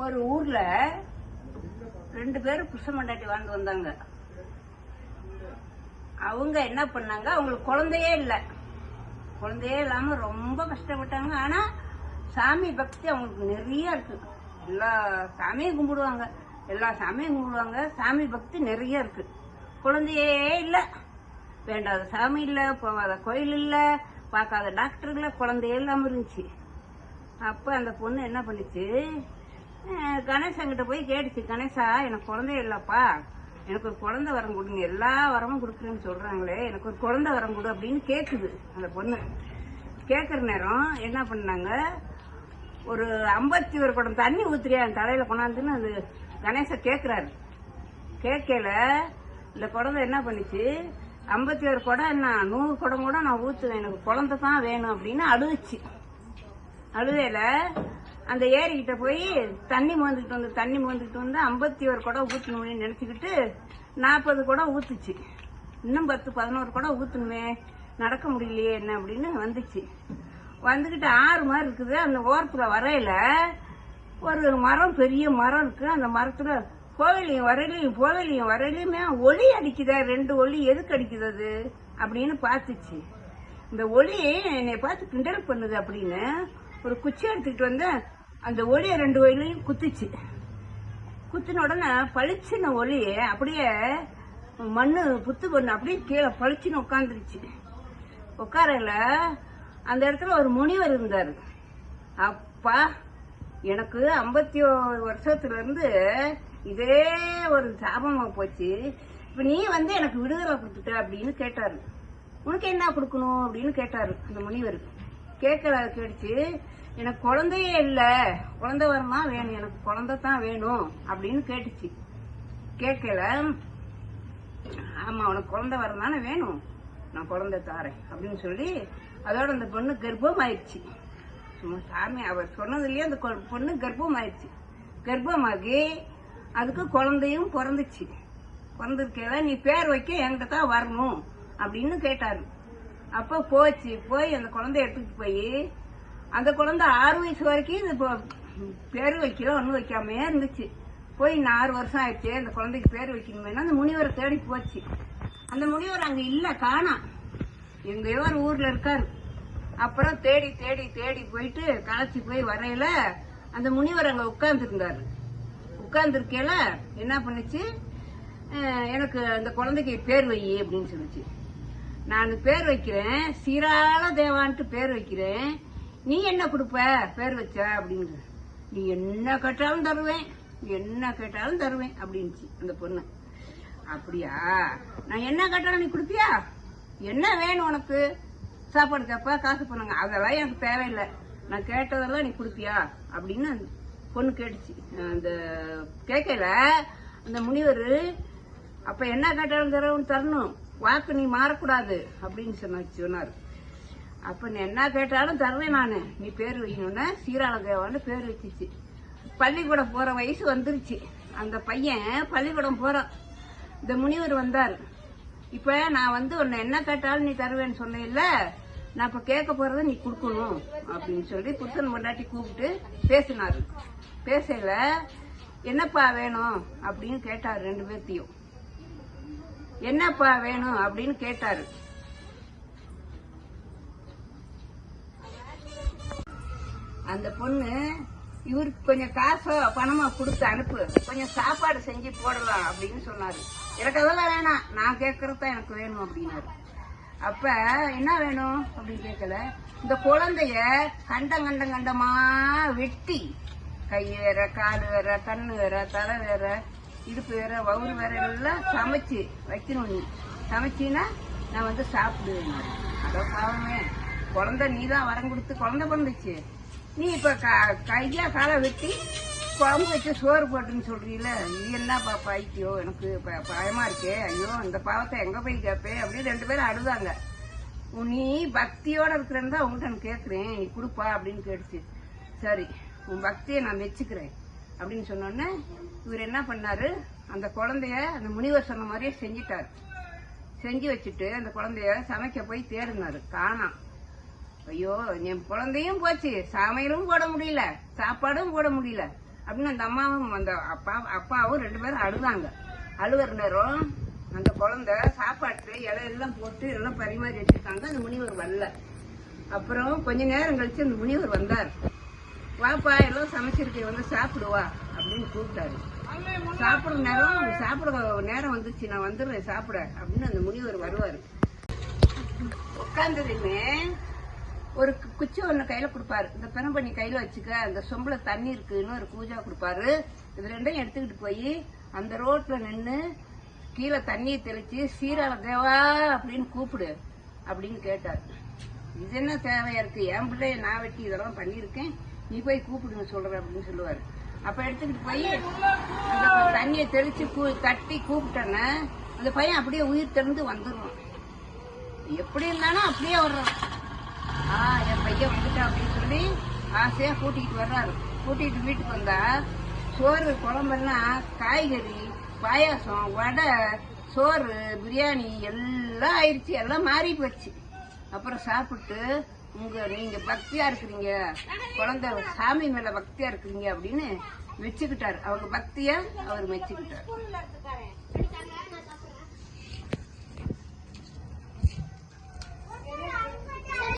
ஒரு ஊர்ல 2 பேரும் புருஷ மண்டாட்டி வாழ்ந்து வந்தாங்க. அவங்க என்ன பண்ணாங்க, அவங்களுக்கு குழந்தையே இல்லை. குழந்தையே இல்லாம ரொம்ப கஷ்டப்பட்டாங்க. ஆனா சாமி பக்தி அவங்களுக்கு நிறைய இருக்கு. எல்லா சாமியும் கும்பிடுவாங்க, சாமி பக்தி நிறைய இருக்கு. குழந்தையே இல்லை, வேண்டாத சாமி இல்லை, போகாத கோயில் இல்லை, பார்க்காத டாக்டர் இல்லை, குழந்தையே இல்லாம இருந்துச்சு. அப்ப அந்த பொண்ணு என்ன பண்ணிச்சு, கணேசங்கிட்ட போய் கேட்டுச்சு, கணேசா எனக்கு குழந்தை இல்லப்பா, எனக்கு ஒரு குழந்தை வரம் கொடுங்க, எல்லா வரமும் கொடுக்குறேன்னு சொல்றாங்களே, எனக்கு ஒரு குழந்தை வரம் கொடு அப்படின்னு கேக்குது. அந்த பொண்ணு கேட்கற நேரம் என்ன பண்ணாங்க, ஒரு 51 குடம் தண்ணி ஊத்துறியா என் தலையில கொண்டாந்துன்னு அது கணேச கேக்குறாரு. கேட்கல இந்த குழந்தை என்ன பண்ணிச்சு, 51 குடம் என்ன 100 குடம் கூட நான் ஊத்துவேன், எனக்கு குழந்தை தான் வேணும் அப்படின்னு அழுதுச்சு. அழுதையில அந்த ஏரிக்கிட்ட போய் தண்ணி மோந்துக்கிட்டு வந்து 51 குடம் ஊற்றணும்னு நினைச்சுக்கிட்டு 40 குடம் ஊத்துச்சு. இன்னும் 10-11 குடம் ஊத்தணுமே, நடக்க முடியலையே என்ன அப்படின்னு வந்துச்சு. வந்துகிட்டு ஆறு மாதிரி இருக்குது. அந்த ஓரத்துல வரையில ஒரு மரம், பெரிய மரம் இருக்கு. அந்த மரத்துல புகையிலையும் வரையிலையுமே ஒளி அடிக்குதா, 2 ஒளி எதுக்கு அடிக்குது அது அப்படின்னு பார்த்துச்சு. இந்த ஒளி என்னை பார்த்து கிண்டல் பண்ணுது அப்படின்னு ஒரு குச்சி எடுத்துக்கிட்டு வந்து அந்த ஒளியை 2 ஒளியும் குத்துச்சு. குத்தின உடனே பளிச்சின ஒளி அப்படியே மண்ணு புத்து பண்ணு அப்படியே கீழே பளிச்சுன்னு உட்காந்துருச்சு. உட்காரல அந்த இடத்துல ஒரு முனிவர் இருந்தாரு. அப்பா, எனக்கு 51 வருஷத்துல இருந்து இதே ஒரு சாபமா போச்சு, இப்ப நீ வந்து எனக்கு விடுதலை கொடுத்துட்ட அப்படின்னு கேட்டாரு. உனக்கு என்ன கொடுக்கணும் அப்படின்னு கேட்டாரு அந்த முனிவர். கேட்டுச்சு, எனக்கு குழந்தையே இல்ல, குழந்தை வரமா வேணும், எனக்கு குழந்தை தான் வேணும் அப்படின்னு கேட்டுச்சு. கேட்கல, ஆமா உனக்கு குழந்தை வரதானே வேணும், நான் குழந்தை தாரேன் அப்படின்னு சொல்லி அதோட அந்த பொண்ணு கர்ப்பம் ஆயிடுச்சு. சாமி அவர் சொன்னதுலயே அந்த பொண்ணு கர்ப்பம் ஆயிடுச்சு. கர்ப்பமாகி அதுக்கு குழந்தையும் பிறந்துச்சு. பிறந்திருக்கேதான் நீ பேர் வைக்க என்கிட்ட தான் வரணும் அப்படின்னு கேட்டாரு. அப்ப போய் அந்த குழந்தைய எடுத்துட்டு போய் அந்த குழந்தை 6 வயசு வரைக்கும் இது பேரு வைக்கிறோம் ஒன்னும் வைக்காமே இருந்துச்சு. போய் 6 வருஷம் ஆயிடுச்சு, அந்த குழந்தைக்கு பேர் வைக்கணுமே அந்த முனிவரை தேடி போச்சு. அந்த முனிவர் அங்க இல்ல, காணோம், எங்கேயோ ஒரு ஊர்ல இருக்காரு. அப்புறம் தேடி போயிட்டு களைச்சி போய் வரையில அந்த முனிவர் அங்க உட்கார்ந்து இருந்தாரு. உட்கார்ந்துருக்கையில என்ன பண்ணுச்சு, எனக்கு அந்த குழந்தைக்கு பேர் வை அப்படின்னு சொல்லிச்சு. நான் பேர் வைக்கிறேன், சீராள தேவான்ட்டு பேர் வைக்கிறேன், நீ என்ன கொடுப்ப பேர் வச்ச அப்படின்னு. நீ என்ன கேட்டாலும் தருவேன் அப்படின்ச்சு அந்த பொண்ணு. அப்படியா, நான் என்ன கேட்டாலும் நீ கொடுப்பியா, என்ன வேணும் உனக்கு, சாப்பாடு கேப்பா, காசு பண்ணுங்க, அதெல்லாம் எனக்கு தேவையில்லை, நான் கேட்டதெல்லாம் நீ கொடுப்பியா அப்படின்னு அந்த பொண்ணு கேட்டுச்சு. அந்த கேட்கல அந்த முனிவர், அப்ப என்ன கேட்டாலும் தரணும், வாக்கு நீ மாறக்கூடாது அப்படின்னு சொன்னாரு. அப்ப நீ என்ன கேட்டாலும் தருவேன் நானு, நீ பேர் வைக்கணும்னா சீராள தேவான்னு பேர் வச்சிச்சு. பள்ளிக்கூடம் போற வயசு வந்துருச்சு. அந்த பையன் பள்ளிக்கூடம் போறான். இந்த முனிவர் வந்தாரு. இப்ப நான் வந்து உன்னை என்ன கேட்டாலும் நீ தருவேன்னு சொன்ன, நான் இப்ப கேட்க போறத நீ கொடுக்கணும் அப்படின்னு சொல்லி புருஷன் பொண்டாட்டி கூப்பிட்டு பேசினாரு. பேசல, என்னப்பா வேணும் அப்படின்னு கேட்டாரு. 2 பேர்த்தையும் என்னப்பா வேணும் அப்படின்னு கேட்டாரு. அந்த பொண்ணு, இவருக்கு கொஞ்சம் காசோ பணமா கொடுத்து அனுப்பு, கொஞ்சம் சாப்பாடு செஞ்சு போடலாம் அப்படின்னு சொன்னாரு. எனக்கு அதெல்லாம் வேணாம், நான் கேட்கறதுதான் எனக்கு வேணும் அப்படின்னாரு. அப்ப என்ன வேணும் அப்படின்னு கேட்கல, இந்த குழந்தைய கண்டமா வெட்டி, கை வேற, காடு வேற, கண்ணு வேற, தலை வேற, இடுப்பு வேற, வவுறு வேற எல்லாம் சமைச்சு வைக்கணும். நீ சமைச்சின்னா நான் வந்து சாப்பிடுவேன். அதோ பாவமே, குழந்தை நீதான் வரம் கொடுத்து குழந்தை பிறந்துச்சு, நீ இப்ப கையா காலை வெட்டி குழம்பு வச்சு சோறு போட்டுன்னு சொல்றீல, இது என்ன பாப்பா ஐயோ எனக்கு பயமா இருக்கே, ஐயோ இந்த பாவத்தை எங்க போய் கேட்பேன் அப்படின்னு 2 பேரும் அழுதாங்க. நீ பக்தியோட இருக்கிறேன்னு தான் உங்கள்கிட்ட நான் கேட்கிறேன், நீ கொடுப்பா அப்படின்னு கேட்டுச்சு. சரி, உன் பக்தியை நான் மெச்சுக்கிறேன் அப்படின்னு சொன்னோன்னே இவர் என்ன பண்ணாரு, அந்த குழந்தைய அந்த முனிவர் சொன்ன மாதிரியே செஞ்சிட்டாரு. செஞ்சு வச்சுட்டு அந்த குழந்தைய சமைக்க போய் தேடினாரு, காணாம். ஐயோ என் குழந்தையும் போச்சு, சமையலும் போட முடியல, சாப்பாடும் போட முடியல அப்படின்னு அந்த அம்மாவும் அந்த அப்பாவும் 2 பேரும் அழுதாங்க. அழுகிற நேரம் அந்த குழந்தை சாப்பாட்டு இலையெல்லாம் போட்டு எல்லாம் பரிமாறி வச்சிருக்காங்க. அந்த முனிவர் வரல. அப்புறம் கொஞ்ச நேரம் கழிச்சு அந்த முனிவர் வந்தார். வாப்பா எல்லாம் சமைச்சிருக்கு, வந்து சாப்பிடுவா அப்படின்னு கூப்பிட்டாரு. சாப்பிட நேரம் வந்துச்சு, நான் வந்துடுறேன் சாப்பிட அப்படின்னு அந்த முனிவர் வருவாரு. உட்கார்ந்ததுமே ஒரு குச்சி ஒண்ணு கையில கொடுப்பாரு. இந்த பெரும்பண்ணி கையில வச்சுக்க, அந்த சொம்புல தண்ணி இருக்குன்னு ஒரு பூஜா கொடுப்பாரு. இது 2யும் எடுத்துக்கிட்டு போய் அந்த ரோட்ல நின்று கீழே தண்ணியை தெளிச்சு சீராள தேவா அப்படின்னு கூப்பிடு அப்படின்னு கேட்டார். இது என்ன தேவையா இருக்கு, என் பிள்ளைய நான் வெட்டி இதெல்லாம் பண்ணிருக்கேன், நீ போய் கூப்பிடுன்னு சொல்ற அப்படின்னு சொல்லுவாரு. அப்ப எடுத்துக்கிட்டு போய் அந்த தண்ணியை தெளிச்சு தட்டி கூப்பிட்டேன்னா அந்த பையன் அப்படியே உயிர் தெரிந்து வந்துடுவான். எப்படி இருந்தாலும் அப்படியே வர்றான். என் பையன் வந்துட்டான் அப்படின்னு சொல்லி ஆசையா கூட்டிகிட்டு வர்றாரு. கூட்டிகிட்டு வீட்டுக்கு வந்தா சோறு குழம்பெல்லாம் காய்கறி பாயாசம் வடை சோறு பிரியாணி எல்லாம் ஆயிடுச்சு, எல்லாம் மாறி போச்சு. அப்புறம் சாப்பிட்டு நீங்க பக்தியா இருக்கிறீங்க, குழந்தை சாமி மேல பக்தியா இருக்கிறீங்க அப்படின்னு மெச்சுக்கிட்டாரு. அவங்க பக்தியா அவர் மெச்சுக்கிட்டாரு.